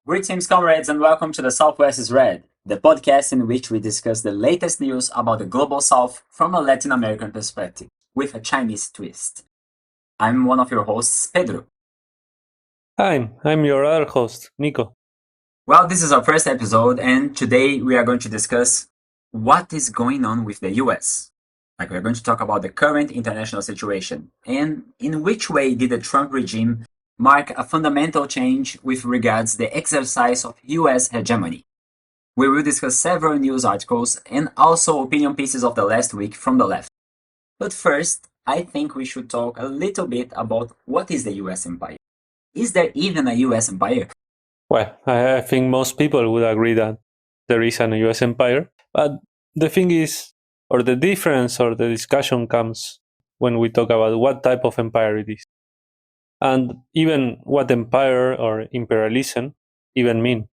Greetings, comrades, and welcome to the Southwest is Red, the podcast in which we discuss the latest news about the global South from a Latin American perspective, with a Chinese twist. I'm one of your hosts, Pedro. Hi, I'm your other host, Nico. Well, this is our first episode, and today we are going to discuss what is going on with the US. We're going to talk about the current international situation, and in which way did the Trump regime mark a fundamental change with regards to the exercise of US hegemony. We will discuss several news articles and also opinion pieces of the last week from the left. But first, I think we should talk a little bit about what is the US empire. Is there even a US empire? Well, I think most people would agree that there is an US empire, but the thing is, or the difference or the discussion comes when we talk about what type of empire it is. And even what empire or imperialism even mean.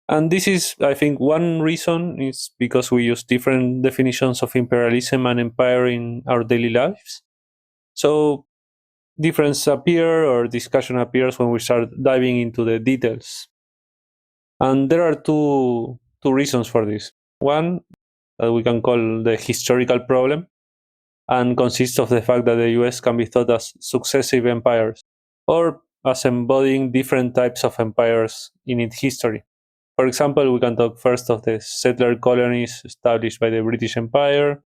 And this is, I think, one reason is because we use different definitions of imperialism and empire in our daily lives. So difference appear or discussion appears when we start diving into the details. And there are two reasons for this. One that we can call the historical problem and consists of the fact that the US can be thought as successive empires or as embodying different types of empires in its history. For example, we can talk first of the settler colonies established by the British Empire,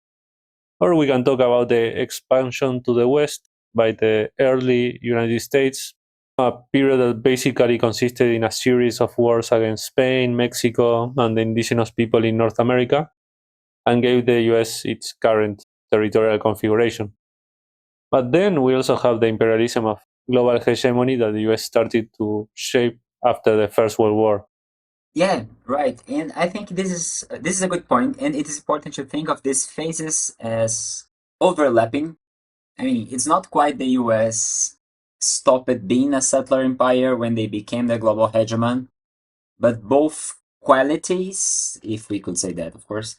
or we can talk about the expansion to the west by the early United States, a period that basically consisted in a series of wars against Spain, Mexico, and the indigenous people in North America, and gave the US its current territorial configuration. But then we also have the imperialism of global hegemony that the US started to shape after the First World War. Yeah, right. And I think this is a good point, and it is important to think of these phases as overlapping. I mean, it's not quite the US stopped being a settler empire when they became the global hegemon, but both qualities, if we could say that, of course,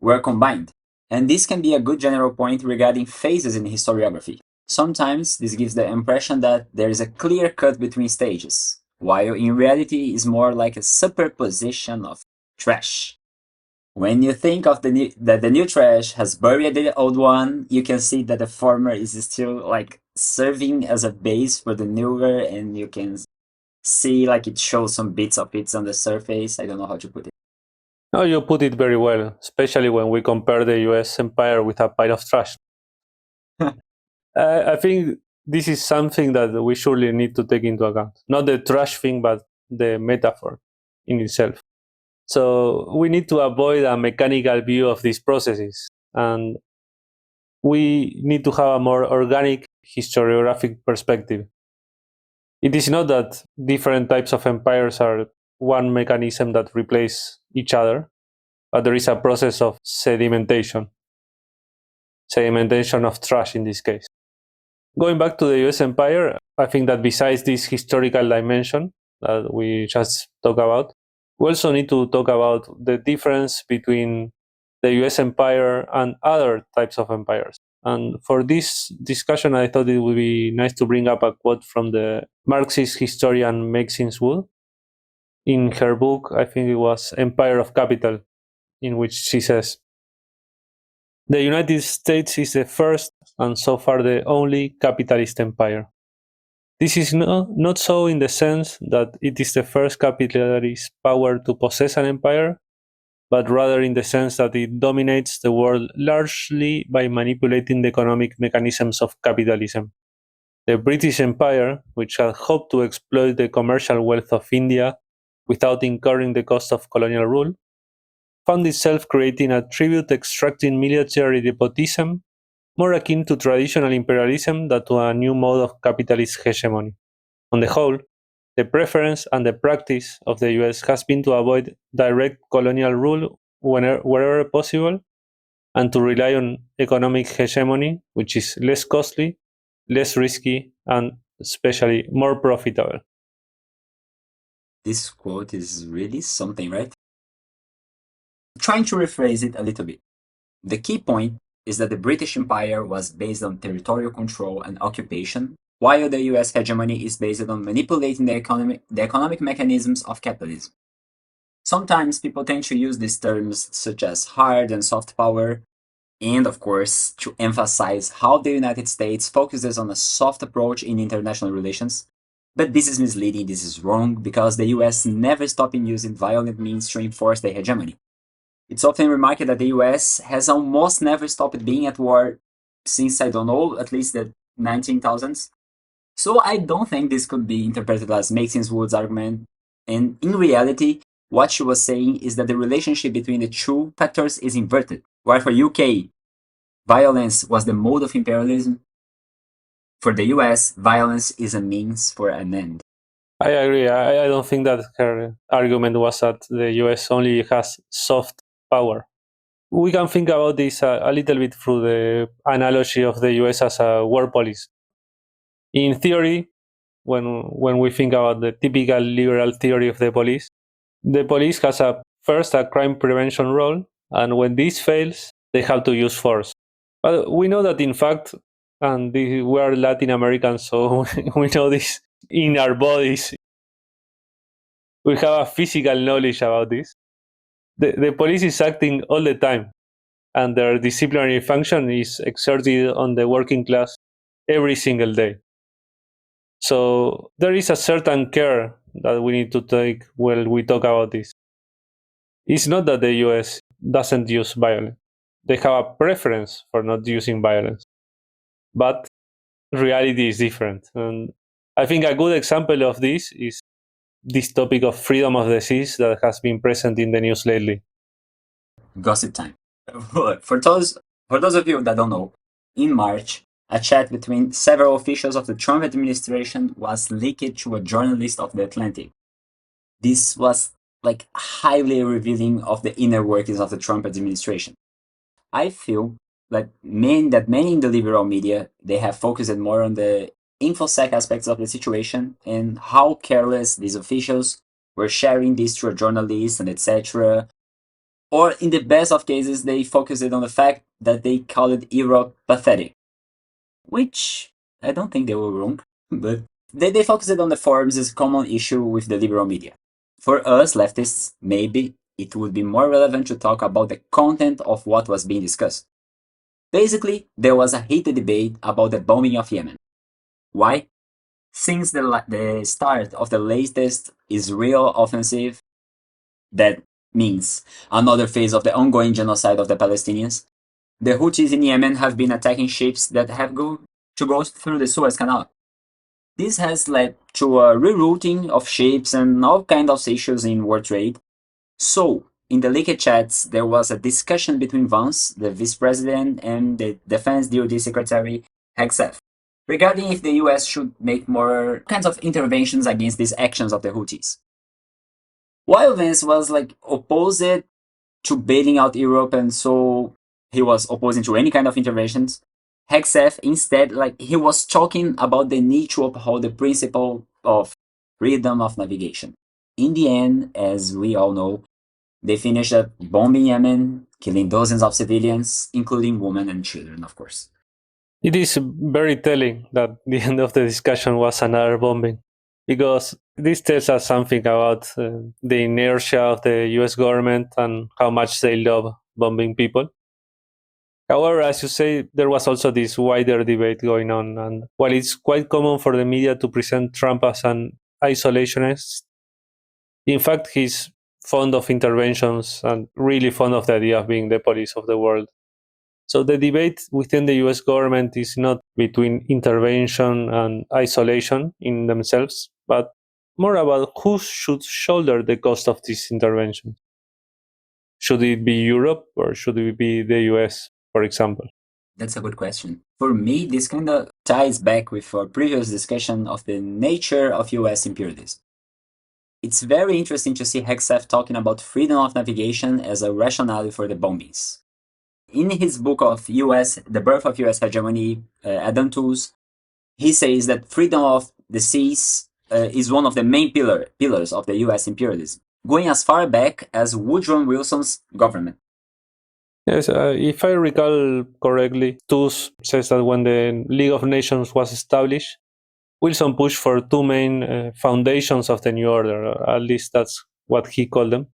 were combined. And this can be a good general point regarding phases in historiography. Sometimes this gives the impression that there is a clear cut between stages, while in reality is more like a superposition of trash. When you think of that the new trash has buried the old one, you can see that the former is still serving as a base for the newer, and you can see it shows some bits of it on the surface. I don't know how to put it. No, you put it very well, especially when we compare the US empire with a pile of trash. I think this is something that we surely need to take into account. Not the trash thing, but the metaphor in itself. So we need to avoid a mechanical view of these processes. And we need to have a more organic historiographic perspective. It is not that different types of empires are one mechanism that replace each other, but there is a process of sedimentation of trash in this case. Going back to the US empire, I think that besides this historical dimension that we just talked about, we also need to talk about the difference between the US empire and other types of empires. And for this discussion, I thought it would be nice to bring up a quote from the Marxist historian Meiksins in her book, I think it was Empire of Capital, in which she says, "The United States is the first and so far the only capitalist empire. This is not so in the sense that it is the first capitalist power to possess an empire, but rather in the sense that it dominates the world largely by manipulating the economic mechanisms of capitalism. The British Empire, which had hoped to exploit the commercial wealth of India without incurring the cost of colonial rule, found itself creating a tribute extracting military despotism more akin to traditional imperialism than to a new mode of capitalist hegemony. On the whole, the preference and the practice of the US has been to avoid direct colonial rule wherever possible and to rely on economic hegemony, which is less costly, less risky, and especially more profitable." This quote is really something, right? Trying to rephrase it a little bit. The key point is that the British Empire was based on territorial control and occupation, while the US hegemony is based on manipulating the economic mechanisms of capitalism. Sometimes people tend to use these terms such as hard and soft power, and of course, to emphasize how the United States focuses on a soft approach in international relations. But this is misleading, this is wrong, because the US never stopped using violent means to enforce their hegemony. It's often remarked that the US has almost never stopped being at war since, I don't know, at least the 19,000s. So I don't think this could be interpreted as Meiksins Wood's argument. And in reality, what she was saying is that the relationship between the two factors is inverted. Where for UK, violence was the mode of imperialism, for the US, violence is a means for an end. I agree. I don't think that her argument was that the US only has soft power. We can think about this a little bit through the analogy of the US as a war police. In theory, when we think about the typical liberal theory of the police has first a crime prevention role, and when this fails, they have to use force. But we know that in fact, and we are Latin Americans, so we know this in our bodies. We have a physical knowledge about this. The police is acting all the time, and their disciplinary function is exerted on the working class every single day. So there is a certain care that we need to take when we talk about this. It's not that the US doesn't use violence. They have a preference for not using violence. But reality is different. And I think a good example of this is this topic of freedom of the seas that has been present in the news lately. Gossip time. For those of you that don't know, in March, a chat between several officials of the Trump administration was leaked to a journalist of The Atlantic. This was like highly revealing of the inner workings of the Trump administration. I feel that many in the liberal media, they have focused more on the infosec aspects of the situation and how careless these officials were sharing this to a journalist and etc. Or in the best of cases, they focused on the fact that they called Europe pathetic, which I don't think they were wrong, but they focused on the forms as a common issue with the liberal media. For us leftists, maybe it would be more relevant to talk about the content of what was being discussed. Basically, there was a heated debate about the bombing of Yemen. Why? Since the start of the latest Israel offensive, that means another phase of the ongoing genocide of the Palestinians, the Houthis in Yemen have been attacking ships that have to go through the Suez Canal. This has led to a rerouting of ships and all kinds of issues in world trade. So, in the leaked chats, there was a discussion between Vance, the vice president, and the defense DoD secretary, Hegseth, regarding if the US should make more kinds of interventions against these actions of the Houthis. While Vance was opposed to bailing out Europe, and so he was opposing to any kind of interventions, Hegseth instead, he was talking about the need to uphold the principle of freedom of navigation. In the end, as we all know, they finished up bombing Yemen, killing dozens of civilians, including women and children, of course. It is very telling that the end of the discussion was another bombing, because this tells us something about the inertia of the US government and how much they love bombing people. However, as you say, there was also this wider debate going on, and while it's quite common for the media to present Trump as an isolationist, in fact, he's fond of interventions and really fond of the idea of being the police of the world. So the debate within the US government is not between intervention and isolation in themselves, but more about who should shoulder the cost of this intervention. Should it be Europe or should it be the US, for example? That's a good question. For me, this kind of ties back with our previous discussion of the nature of US imperialism. It's very interesting to see Hegseth talking about freedom of navigation as a rationale for the bombings. In his book of The Birth of US Hegemony, Adam Tools, he says that freedom of the seas is one of the main pillars of the US imperialism, going as far back as Woodrow Wilson's government. Yes, if I recall correctly, Tools says that when the League of Nations was established, Wilson pushed for two main foundations of the new order, or at least that's what he called them.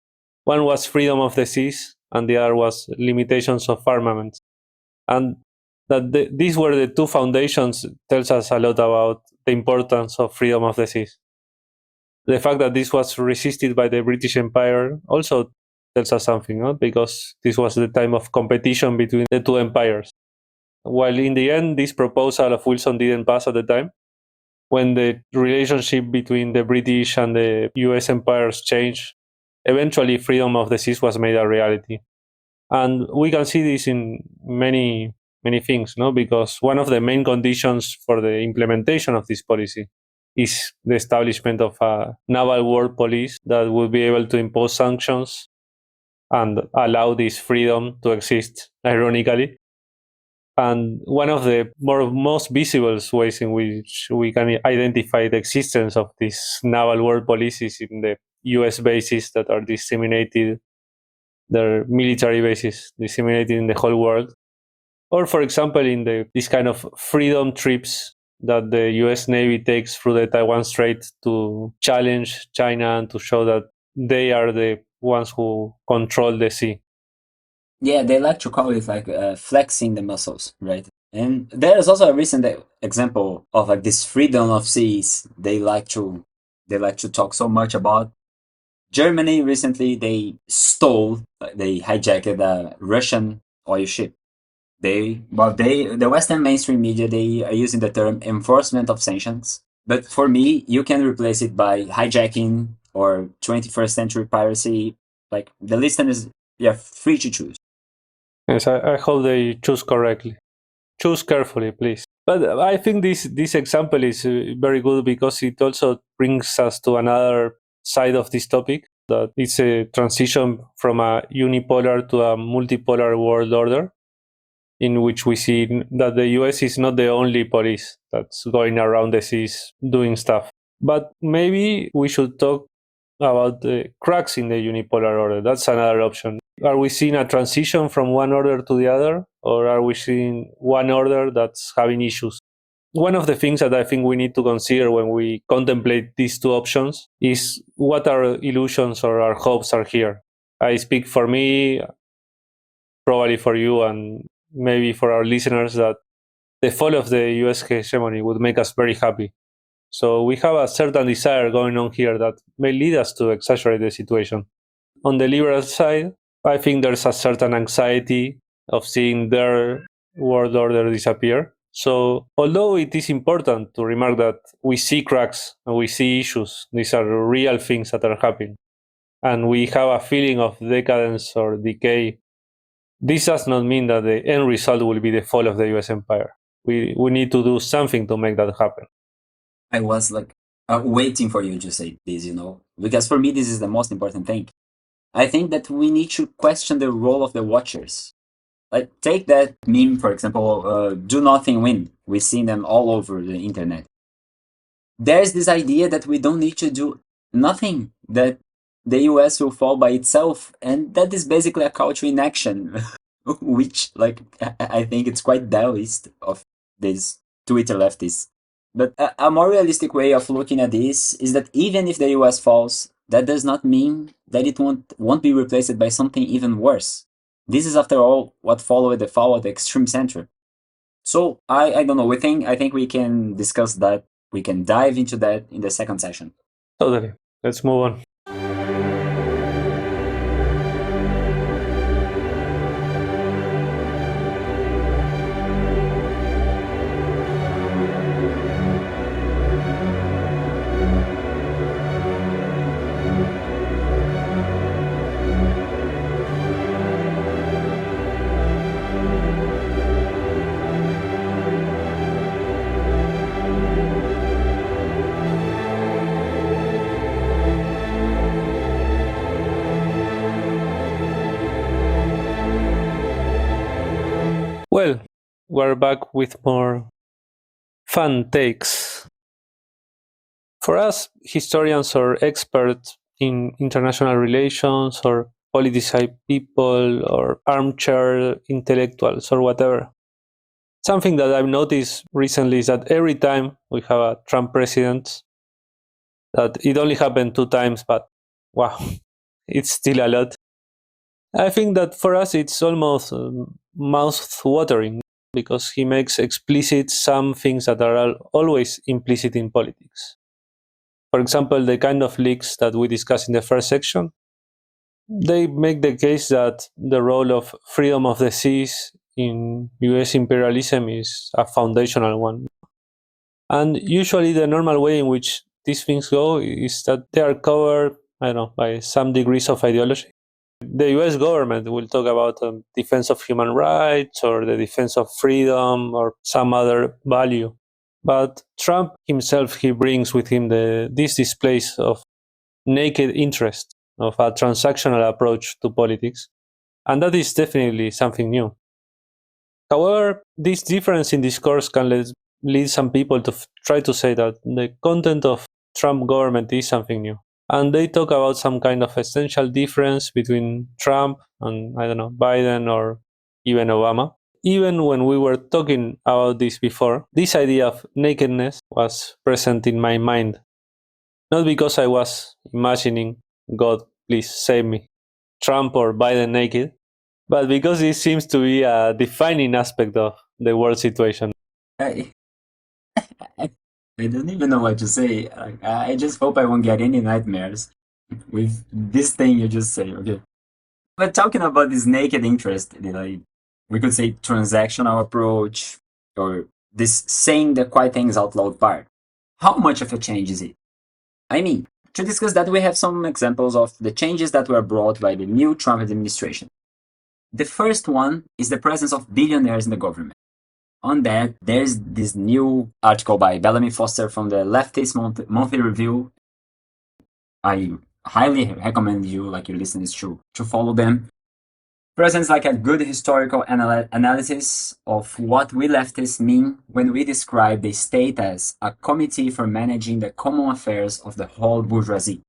One was freedom of the seas, and the other was limitations of armaments. And that these were the two foundations tells us a lot about the importance of freedom of the seas. The fact that this was resisted by the British Empire also tells us something, no? Because this was the time of competition between the two empires. While in the end, this proposal of Wilson didn't pass at the time, when the relationship between the British and the US empires changed, eventually freedom of the seas was made a reality. And we can see this in many things, no? Because one of the main conditions for the implementation of this policy is the establishment of a naval world police that would be able to impose sanctions and allow this freedom to exist, ironically. And one of the most visible ways in which we can identify the existence of this naval world police is in the US bases that are disseminated, their military bases disseminated in the whole world. Or, for example, in this kind of freedom trips that the US Navy takes through the Taiwan Strait to challenge China and to show that they are the ones who control the sea. Yeah, they like to call it like flexing the muscles, right? And there is also a recent example of like this freedom of seas. They like to talk so much about. Germany recently they hijacked a Russian oil ship. The Western mainstream media, they are using the term enforcement of sanctions. But for me, you can replace it by hijacking or 21st century piracy. Like the listeners, you're free to choose. Yes, I hope they choose correctly. Choose carefully, please. But I think this example is very good because it also brings us to another side of this topic, that it's a transition from a unipolar to a multipolar world order, in which we see that the US is not the only police that's going around the seas doing stuff. But maybe we should talk about the cracks in the unipolar order. That's another option. Are we seeing a transition from one order to the other, or are we seeing one order that's having issues? One of the things that I think we need to consider when we contemplate these two options is what our illusions or our hopes are here. I speak for me, probably for you, and maybe for our listeners, that the fall of the US hegemony would make us very happy. So we have a certain desire going on here that may lead us to exaggerate the situation. On the liberal side, I think there's a certain anxiety of seeing their world order disappear. So, although it is important to remark that we see cracks and we see issues, these are real things that are happening, and we have a feeling of decadence or decay, this does not mean that the end result will be the fall of the US empire. We need to do something to make that happen. I was like waiting for you to say this, because for me, this is the most important thing. I think that we need to question the role of the watchers. Like, take that meme, for example, do nothing win. We've seen them all over the internet. There's this idea that we don't need to do nothing, that the US will fall by itself, and that is basically a call to inaction, which, like, I think it's quite Taoist of these Twitter leftists. But a more realistic way of looking at this is that even if the US falls, that does not mean that it won't be replaced by something even worse. This is, after all, what followed the fall of the extreme center. So I don't know. I think we can discuss that. We can dive into that in the second session. Totally. Let's move on. Well, we're back with more fun takes. For us, historians or experts in international relations or politicized people or armchair intellectuals or whatever, Something that I've noticed recently is that every time we have a Trump president, that it only happened 2 times, but wow, it's still a lot. I think that for us it's almost mouth-watering because he makes explicit some things that are always implicit in politics. For example, the kind of leaks that we discussed in the first section, they make the case that the role of freedom of the seas in US imperialism is a foundational one. And usually the normal way in which these things go is that they are covered, I don't know, by some degrees of ideology. The US government will talk about defense of human rights or the defense of freedom or some other value. But Trump himself, he brings with him this displays of naked interest, of a transactional approach to politics. And that is definitely something new. However, this difference in discourse can lead some people to try to say that the content of Trump government is something new. And they talk about some kind of essential difference between Trump and, I don't know, Biden or even Obama. Even when we were talking about this before, this idea of nakedness was present in my mind. Not because I was imagining, God, please save me, Trump or Biden naked, but because it seems to be a defining aspect of the world situation. I, I, I don't even know what to say. I just hope I won't get any nightmares with this thing you just say. Okay, but talking about this naked interest, like we could say transactional approach, or this saying the quiet things out loud part. How much of a change is it? I mean, to discuss that, we have some examples of the changes that were brought by the new Trump administration. The first one is the presence of billionaires in the government. On that, there's this new article by Bellamy Foster from the Leftist Monthly Review. I highly recommend you, like your listeners, to follow them. Presents like a good historical analysis of what we leftists mean when we describe the state as a committee for managing the common affairs of the whole bourgeoisie.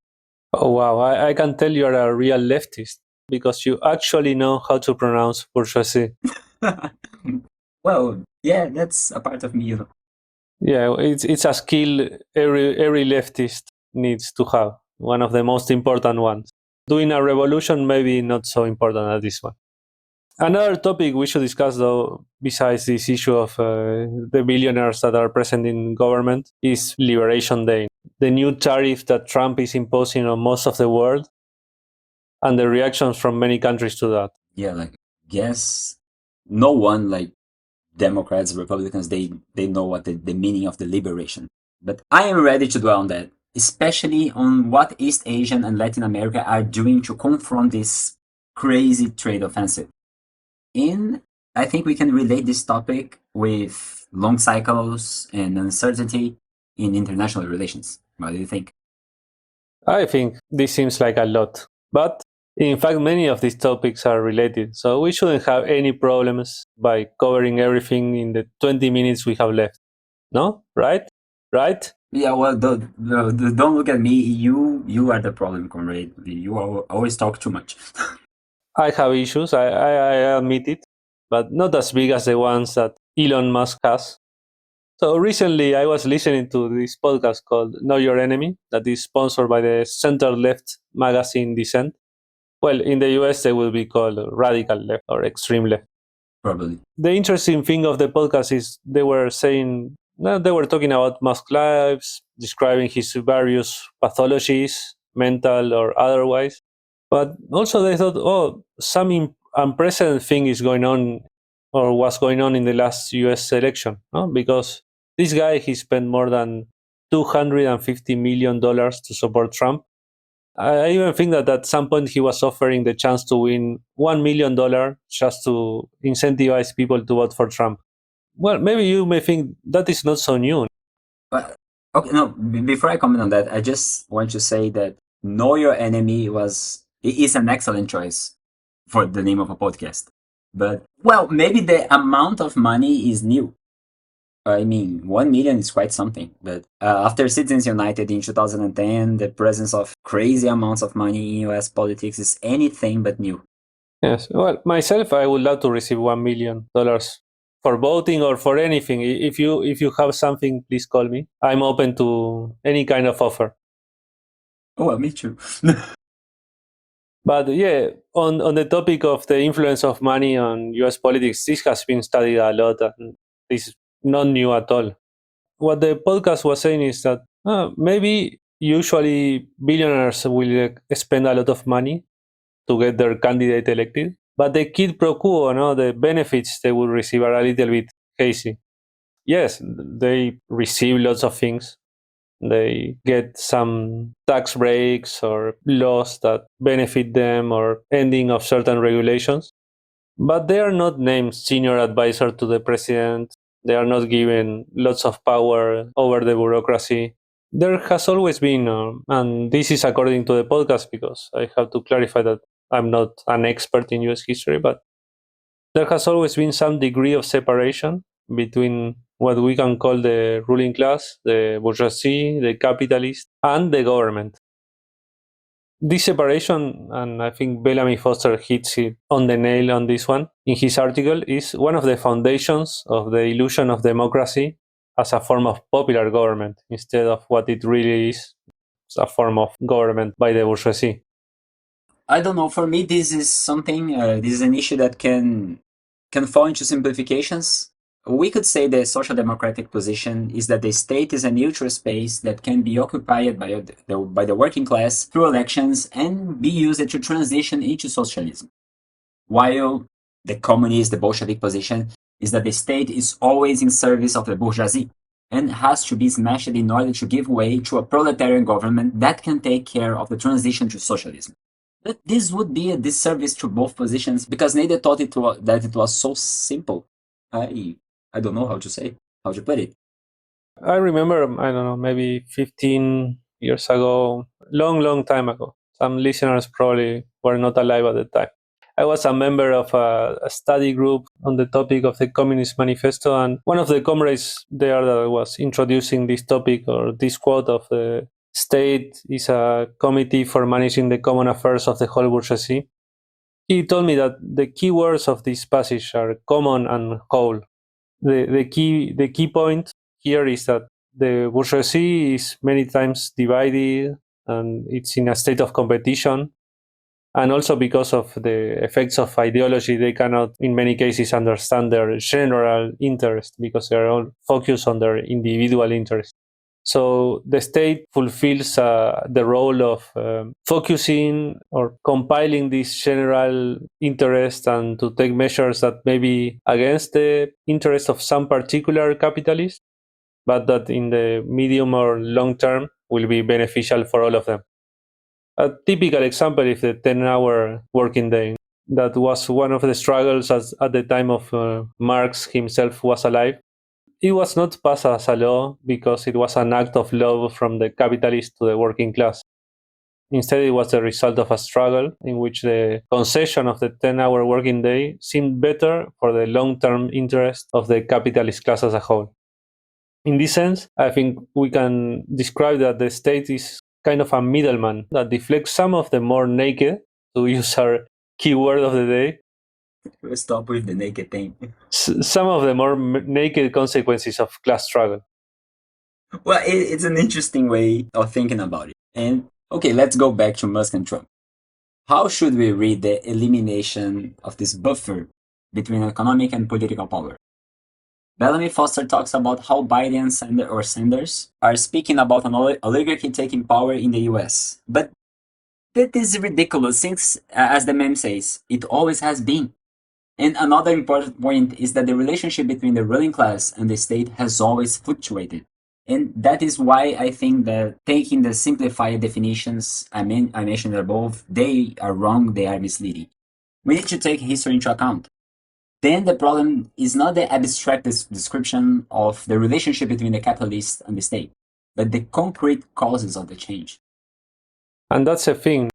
Oh, wow. I can tell you're a real leftist because you actually know how to pronounce bourgeoisie. Well, yeah, that's a part of me, you know. Yeah, it's a skill every leftist needs to have. One of the most important ones. Doing a revolution maybe not so important as this one. Another topic we should discuss, though, besides this issue of the billionaires that are present in government, is Liberation Day, the new tariff that Trump is imposing on most of the world, and the reactions from many countries to that. Yeah, like, guess no one, like Democrats, Republicans, they know what the meaning of the liberation. But I am ready to dwell on that, especially on what East Asian and Latin America are doing to confront this crazy trade offensive. And I think we can relate this topic with long cycles and uncertainty in international relations. What do you think? I think this seems like a lot. But in fact, many of these topics are related, so we shouldn't have any problems by covering everything in the 20 minutes we have left. No? Right? Right? Yeah, well, don't look at me. You are the problem, comrade. You always talk too much. I have issues, I admit it, but not as big as the ones that Elon Musk has. So recently I was listening to this podcast called Know Your Enemy that is sponsored by the center-left magazine Dissent. Well, in the US they will be called radical left or extreme left. Probably. The interesting thing of the podcast is they were saying, no, they were talking about Musk's lives, describing his various pathologies, mental or otherwise. But also they thought, oh, some unprecedented thing is going on or was going on in the last US election, no? Because this guy, he spent more than $250 million to support Trump. I even think that at some point he was offering the chance to win $1 million just to incentivize people to vote for Trump. Well, maybe you may think that is not so new. But okay, no. Before I comment on that, I just want to say that Know Your Enemy is an excellent choice for the name of a podcast. But well, maybe the amount of money is new. I mean, 1 million is quite something. But after Citizens United in 2010, the presence of crazy amounts of money in US politics is anything but new. Yes. Well, myself, I would love to receive $1 million for voting or for anything. If you have something, please call me. I'm open to any kind of offer. Oh, well, me too. But yeah, on the topic of the influence of money on US politics, this has been studied a lot, and this is not new at all. What the podcast was saying is that maybe usually billionaires will spend a lot of money to get their candidate elected, but the quid pro quo, no, the benefits they will receive are a little bit hazy. Yes, they receive lots of things. They get some tax breaks or laws that benefit them or ending of certain regulations. But they are not named senior advisor to the president. They are not given lots of power over the bureaucracy. There has always been, and this is according to the podcast because I have to clarify that I'm not an expert in US history, but there has always been some degree of separation between what we can call the ruling class, the bourgeoisie, the capitalist, and the government. This separation, and I think Bellamy Foster hits it on the nail on this one in his article, is one of the foundations of the illusion of democracy as a form of popular government instead of what it really is, a form of government by the bourgeoisie. I don't know. For me, this is something. This is an issue that can fall into simplifications. We could say the social democratic position is that the state is a neutral space that can be occupied by the working class through elections and be used to transition into socialism. While the communist, the Bolshevik position is that the state is always in service of the bourgeoisie and has to be smashed in order to give way to a proletarian government that can take care of the transition to socialism. But this would be a disservice to both positions because neither thought that it was so simple. I don't know how to put it. I remember, I don't know, maybe 15 years ago, long time ago. Some listeners probably were not alive at the time. I was a member of a study group on the topic of the Communist Manifesto, and one of the comrades there that was introducing this topic or this quote of the state is a committee for managing the common affairs of the whole bourgeoisie. He told me that the key words of this passage are common and whole. The key point here is that the bourgeoisie is many times divided and it's in a state of competition. And also because of the effects of ideology, they cannot, in many cases, understand their general interest because they are all focused on their individual interest. So the state fulfills the role of focusing or compiling this general interest and to take measures that may be against the interest of some particular capitalist, but that in the medium or long term will be beneficial for all of them. A typical example is the 10-hour working day. That was one of the struggles at the time of Marx himself was alive. It was not passed as a law because it was an act of love from the capitalist to the working class. Instead, it was the result of a struggle in which the concession of the 10-hour working day seemed better for the long-term interest of the capitalist class as a whole. In this sense, I think we can describe that the state is kind of a middleman that deflects some of the more naked, to use our keyword of the day, Let's stop with the naked thing. some of the more naked consequences of class struggle. Well, it's an interesting way of thinking about it. And okay, let's go back to Musk and Trump. How should we read the elimination of this buffer between economic and political power? Bellamy Foster talks about how Biden and Sanders are speaking about an oligarchy taking power in the US. But that is ridiculous since, as the meme says, it always has been. And another important point is that the relationship between the ruling class and the state has always fluctuated. And that is why I think that taking the simplified definitions I mentioned above, they are wrong, they are misleading. We need to take history into account. Then the problem is not the abstract description of the relationship between the capitalist and the state, but the concrete causes of the change. And that's the thing.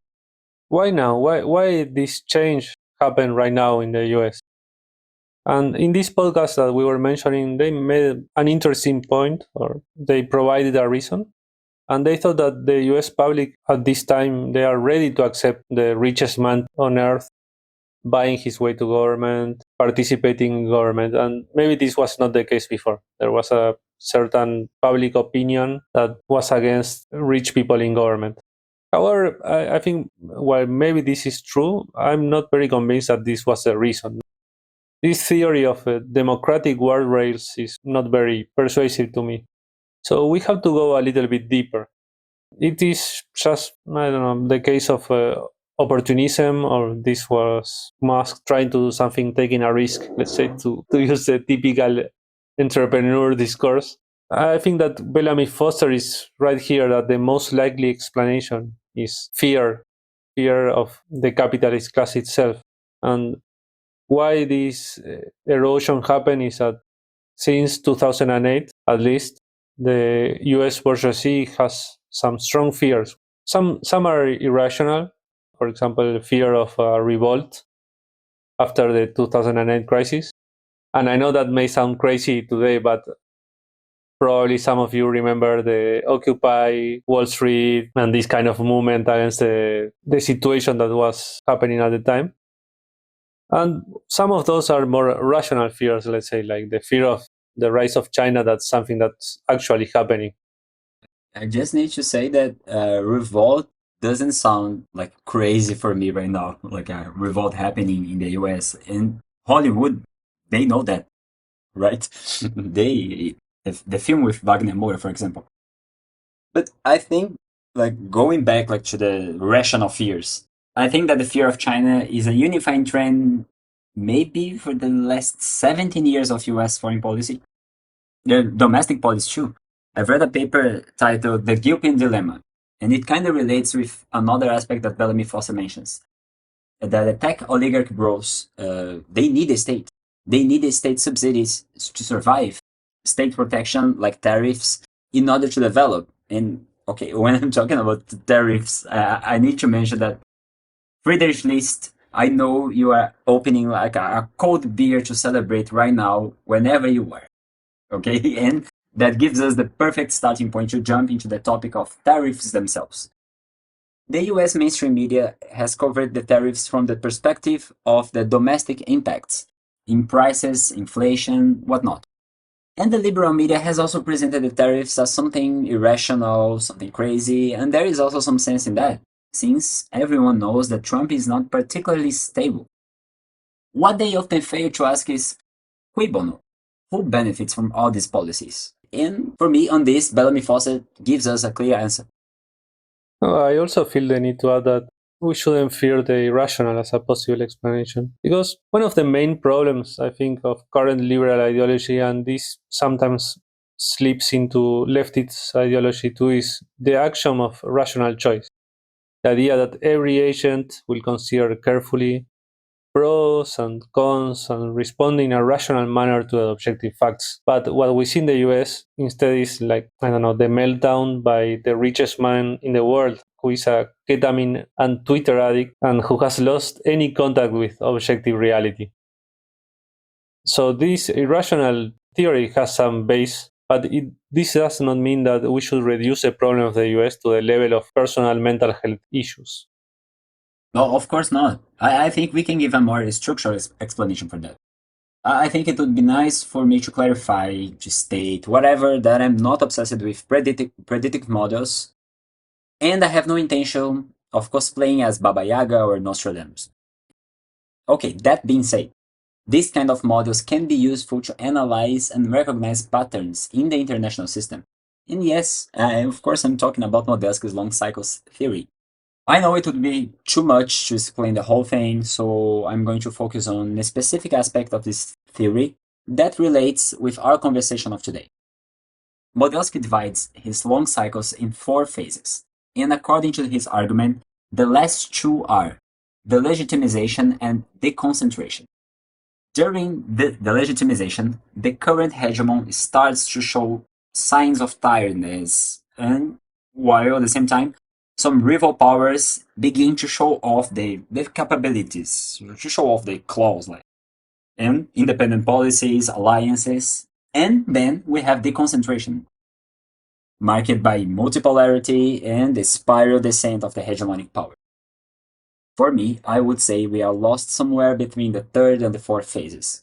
Why now? Why this change happened right now in the US? And in this podcast that we were mentioning, they made an interesting point, or they provided a reason. And they thought that the US public at this time, they are ready to accept the richest man on earth buying his way to government, participating in government. And maybe this was not the case before. There was a certain public opinion that was against rich people in government. However, I think while maybe this is true, I'm not very convinced that this was the reason. This theory of democratic guardrails is not very persuasive to me. So we have to go a little bit deeper. It is just, I don't know, the case of opportunism, or this was Musk trying to do something, taking a risk, let's say, to use the typical entrepreneur discourse. I think that Bellamy Foster is right here that the most likely explanation is fear of the capitalist class itself. And why this erosion happened is that since 2008, at least, the US bourgeoisie has some strong fears. Some are irrational. For example, fear of a revolt after the 2008 crisis. And I know that may sound crazy today, but probably some of you remember the Occupy Wall Street and this kind of movement against the situation that was happening at the time. And some of those are more rational fears, let's say, like the fear of the rise of China. That's something that's actually happening. I just need to say that revolt doesn't sound like crazy for me right now. Like a revolt happening in the US and Hollywood, they know that, right? they the film with Wagner Moura, for example. But I think like going back like to the rational fears, I think that the fear of China is a unifying trend maybe for the last 17 years of US foreign policy. The domestic policy too. I've read a paper titled The Gilpin Dilemma, and it kind of relates with another aspect that Bellamy Foster mentions. That the tech oligarch bros, they need a state. They need a state subsidies to survive, state protection like tariffs in order to develop. And okay, when I'm talking about tariffs, I need to mention that Friedrich List, I know you are opening like a cold beer to celebrate right now, whenever you are. Okay, and that gives us the perfect starting point to jump into the topic of tariffs themselves. The US mainstream media has covered the tariffs from the perspective of the domestic impacts in prices, inflation, whatnot. And the liberal media has also presented the tariffs as something irrational, something crazy, and there is also some sense in that, since everyone knows that Trump is not particularly stable. What they often fail to ask is, cui bono? Who benefits from all these policies? And for me, on this, Bellamy Foster gives us a clear answer. I also feel the need to add that we shouldn't fear the irrational as a possible explanation. Because one of the main problems, I think, of current liberal ideology, and this sometimes slips into leftist ideology too, is the axiom of rational choice. The idea that every agent will consider carefully pros and cons and respond in a rational manner to the objective facts. But what we see in the US instead is like, I don't know, the meltdown by the richest man in the world, who is a ketamine and Twitter addict and who has lost any contact with objective reality. So this irrational theory has some base, but this does not mean that we should reduce the problem of the US to the level of personal mental health issues. No, of course not. I think we can give a more structural explanation for that. I think it would be nice for me to clarify, to state, whatever, that I'm not obsessed with predictive models, and I have no intention of cosplaying as Baba Yaga or Nostradamus. Okay, that being said, these kind of models can be useful to analyze and recognize patterns in the international system. And yes, of course I'm talking about Modelski's long cycles theory. I know it would be too much to explain the whole thing, so I'm going to focus on a specific aspect of this theory that relates with our conversation of today. Modelski divides his long cycles in 4 phases, and according to his argument, the last 2 are the legitimization and deconcentration. During the legitimization, the current hegemon starts to show signs of tiredness, and while at the same time, some rival powers begin to show off their capabilities, to show off their claws, like, and independent policies, alliances, and then we have deconcentration, marked by multipolarity and the spiral descent of the hegemonic power. for me, I would say we are lost somewhere between the third and the fourth phases.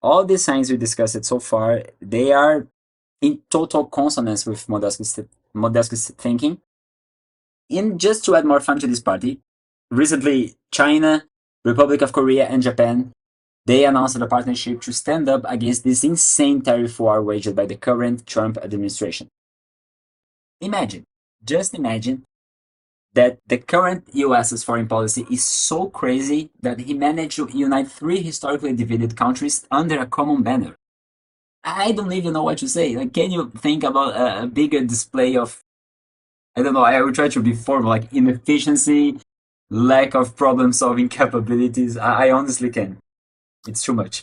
All these signs we discussed so far, they are in total consonance with Modelski's thinking. And just to add more fun to this party, recently China, Republic of Korea, and Japan, they announced a partnership to stand up against this insane tariff war waged by the current Trump administration. Imagine, just imagine that the current US's foreign policy is so crazy that he managed to unite three historically divided countries under a common banner. I don't even know what to say. Like, can you think about a bigger display of, I don't know, I will try to be formal, like inefficiency, lack of problem solving capabilities? I honestly can. It's too much.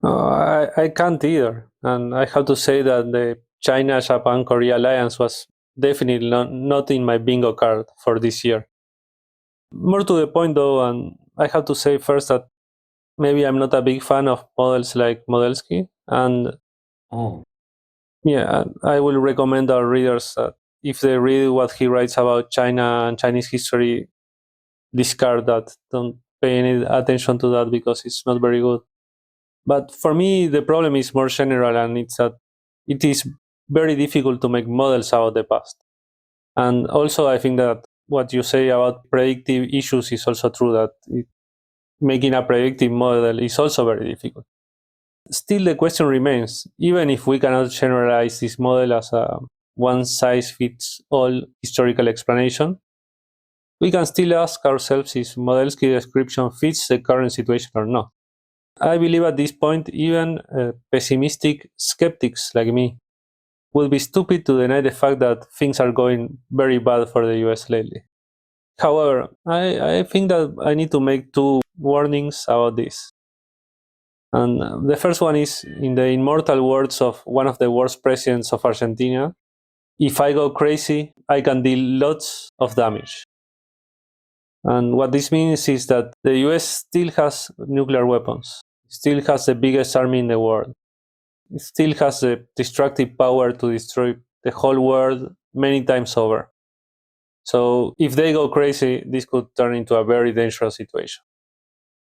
I can't either. And I have to say that the China Japan Korea alliance was definitely not in my bingo card for this year. More to the point though, and I have to say first that maybe I'm not a big fan of models like Modelski. And Oh, yeah, I will recommend our readers that if they read what he writes about China and Chinese history, discard that. Don't pay any attention to that because it's not very good. But for me, the problem is more general, and it's that it is very difficult to make models about the past. And also, I think that what you say about predictive issues is also true, that making a predictive model is also very difficult. Still, the question remains, even if we cannot generalize this model as a one size fits all historical explanation, we can still ask ourselves if Modelski's description fits the current situation or not. I believe at this point, even pessimistic skeptics like me would be stupid to deny the fact that things are going very bad for the US lately. However, I think that I need to make two warnings about this. And the first one is, in the immortal words of one of the worst presidents of Argentina, if I go crazy, I can deal lots of damage. And what this means is that the US still has nuclear weapons, still has the biggest army in the world, it still has the destructive power to destroy the whole world many times over. So if they go crazy, this could turn into a very dangerous situation.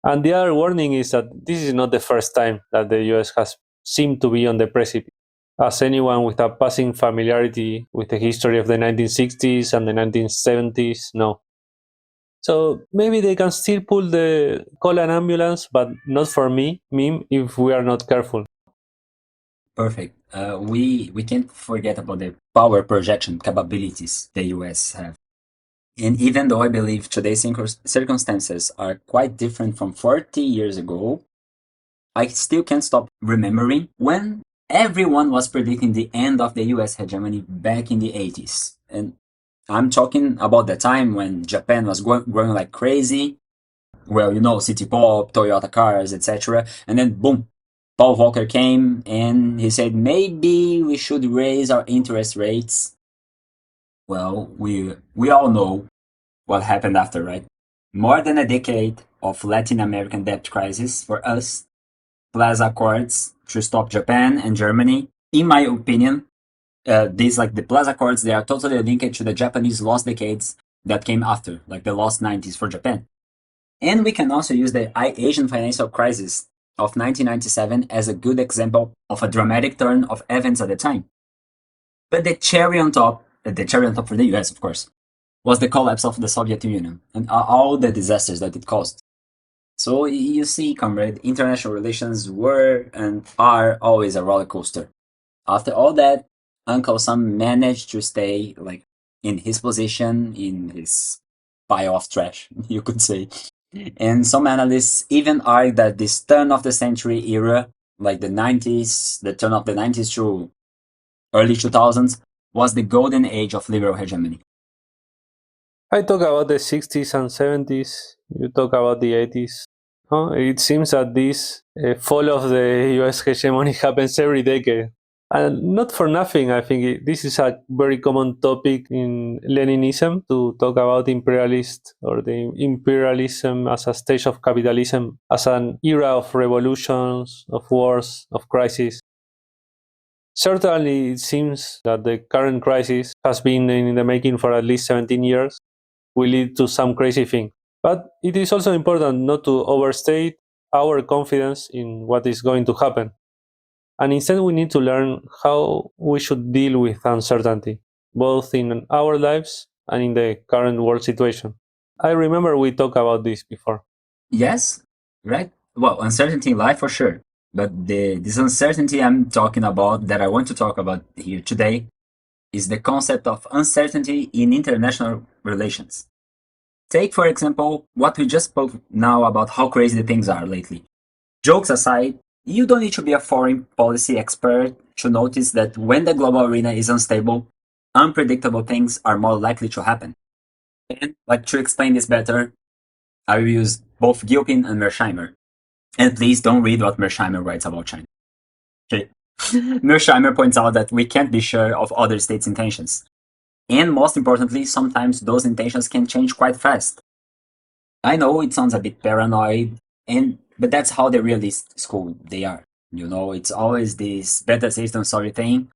And the other warning is that this is not the first time that the US has seemed to be on the precipice. As anyone with a passing familiarity with the history of the 1960s and the 1970s know. So maybe they can still pull the call an ambulance, but not for me, meme, if we are not careful. perfect. We can't forget about the power projection capabilities the US have. And even though I believe today's circumstances are quite different from 40 years ago, I still can't stop remembering when everyone was predicting the end of the US hegemony back in the 80s. And I'm talking about the time when Japan was growing like crazy. Well, you know, City Pop, Toyota cars, etc. And then boom, Paul Volcker came and he said maybe we should raise our interest rates. Well, we all know what happened after, right? More than a decade of Latin American debt crisis for us, Plaza Accords to stop Japan and Germany. In my opinion, these like the Plaza Accords, they are totally linked to the Japanese lost decades that came after, like the lost 90s for Japan. And we can also use the Asian financial crisis of 1997 as a good example of a dramatic turn of events at the time. But the cherry on top for the US, of course, was the collapse of the Soviet Union and all the disasters that it caused. So you see, comrade, international relations were and are always a roller coaster. After all that, Uncle Sam managed to stay like in his position, in his pile of trash, you could say. And some analysts even argue that this turn of the century era, like the 90s, the turn of the 90s to early 2000s, was the golden age of liberal hegemony. I talk about the 60s and 70s, you talk about the 80s. It seems that this fall of the US hegemony happens every decade. And not for nothing, I think this is a very common topic in Leninism to talk about imperialist or the imperialism as a stage of capitalism, as an era of revolutions, of wars, of crises. Certainly, it seems that the current crisis has been in the making for at least 17 years, will lead to some crazy thing. But it is also important not to overstate our confidence in what is going to happen. And instead, we need to learn how we should deal with uncertainty, both in our lives and in the current world situation. I remember we talked about this before. Yes, right? Well, uncertainty in life for sure. But this uncertainty I'm talking about, that I want to talk about here today, is the concept of uncertainty in international relations. Take, for example, what we just spoke now about how crazy the things are lately. Jokes aside, you don't need to be a foreign policy expert to notice that when the global arena is unstable, unpredictable things are more likely to happen. And, like, to explain this better, I will use both Gilpin and Mearsheimer. And please don't read what Mearsheimer writes about China. Okay. Mearsheimer points out that we can't be sure of other states' intentions. And most importantly, sometimes those intentions can change quite fast. I know it sounds a bit paranoid, but that's how the realist school they are. You know, it's always this better safe than sorry thing.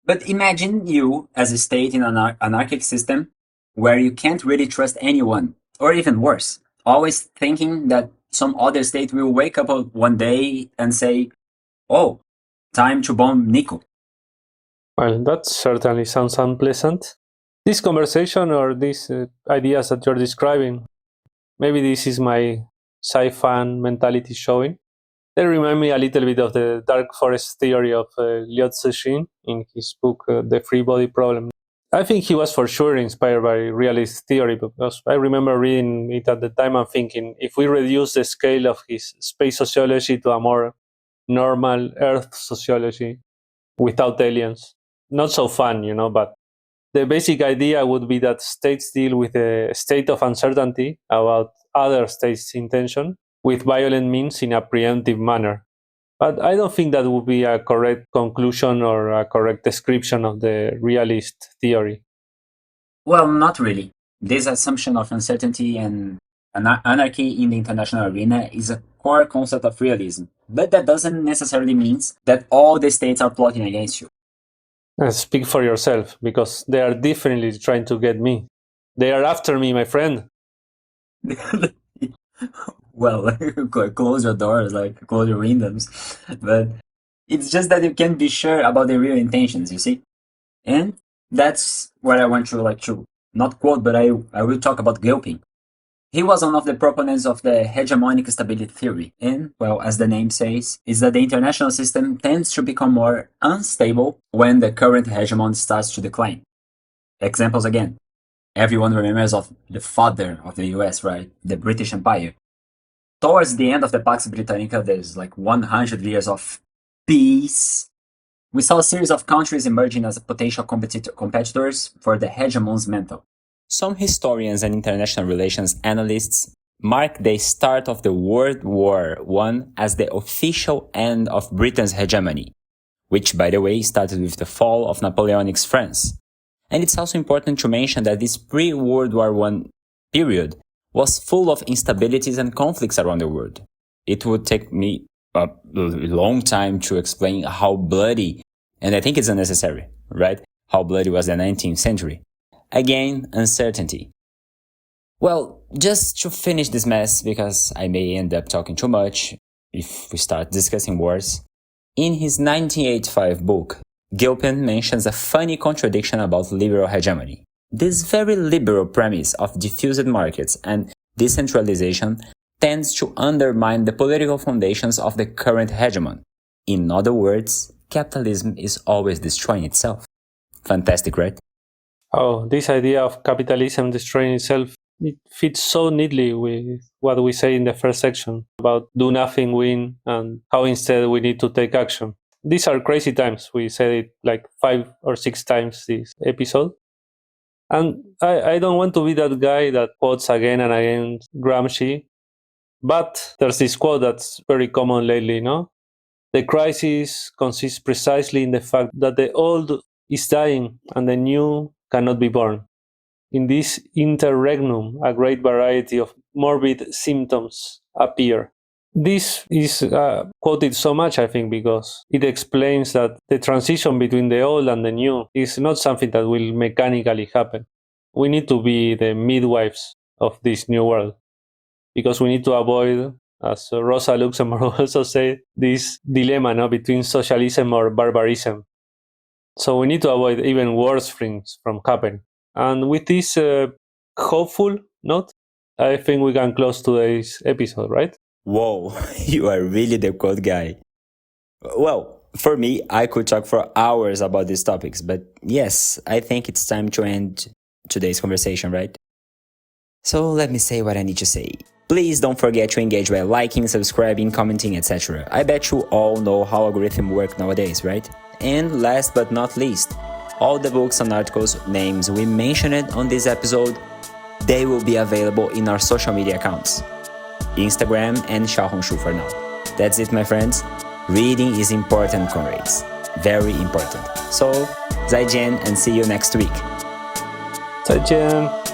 But imagine you as a state in an anarchic system where you can't really trust anyone, or even worse, always thinking that some other state will wake up one day and say, "Oh, time to bomb Nico." Well, that certainly sounds unpleasant. This conversation or these ideas that you're describing, maybe this is my sci-fi mentality showing. They remind me a little bit of the dark forest theory of Liu Cixin in his book The Free Body Problem. I think he was for sure inspired by realist theory because I remember reading it at the time and thinking if we reduce the scale of his space sociology to a more normal Earth sociology without aliens, not so fun, but the basic idea would be that states deal with a state of uncertainty about other states' intention with violent means in a preemptive manner. But I don't think that would be a correct conclusion or a correct description of the realist theory. Well, not really. This assumption of uncertainty and anarchy in the international arena is a core concept of realism, but that doesn't necessarily mean that all the states are plotting against you. Speak for yourself, because they are definitely trying to get me. They are after me, my friend. Well, close your doors, like close your windows, but it's just that you can't be sure about their real intentions, you see? And that's what I want to not quote, but I will talk about Gilpin. He was one of the proponents of the hegemonic stability theory, and, well, as the name says, is that the international system tends to become more unstable when the current hegemon starts to decline. Examples again. Everyone remembers of the father of the US, right? The British Empire. Towards the end of the Pax Britannica, there's like 100 years of peace. We saw a series of countries emerging as potential competitors for the hegemon's mantle. Some historians and international relations analysts mark the start of the World War I as the official end of Britain's hegemony, which, by the way, started with the fall of Napoleonic's France. And it's also important to mention that this pre-World War I period was full of instabilities and conflicts around the world. It would take me a long time to explain how bloody, and I think it's unnecessary, right? How bloody was the 19th century. Again, uncertainty. Well, just to finish this mess, because I may end up talking too much if we start discussing wars, in his 1985 book, Gilpin mentions a funny contradiction about liberal hegemony. This very liberal premise of diffused markets and decentralization tends to undermine the political foundations of the current hegemon. In other words, capitalism is always destroying itself. Fantastic, right? Oh, this idea of capitalism destroying itself, it fits so neatly with what we say in the first section about do nothing win and how instead we need to take action. These are crazy times. We said it like 5 or 6 times this episode. And I don't want to be that guy that quotes again and again Gramsci, but there's this quote that's very common lately, no? The crisis consists precisely in the fact that the old is dying and the new cannot be born. In this interregnum, a great variety of morbid symptoms appear. This is quoted so much, I think, because it explains that the transition between the old and the new is not something that will mechanically happen. We need to be the midwives of this new world. because we need to avoid, as Rosa Luxemburg also said, this dilemma between socialism or barbarism. So we need to avoid even worse things from happening. And with this hopeful note, I think we can close today's episode, right? Whoa, you are really the code guy. Well, for me, I could talk for hours about these topics, but yes, I think it's time to end today's conversation, right? So let me say what I need to say. Please don't forget to engage by liking, subscribing, commenting, etc. I bet you all know how algorithms work nowadays, right? And last but not least, all the books and articles names we mentioned on this episode, they will be available in our social media accounts, Instagram and Xiaohongshu for now. That's it, my friends. Reading is important, comrades. Very important. So, 再见 and see you next week. 再见。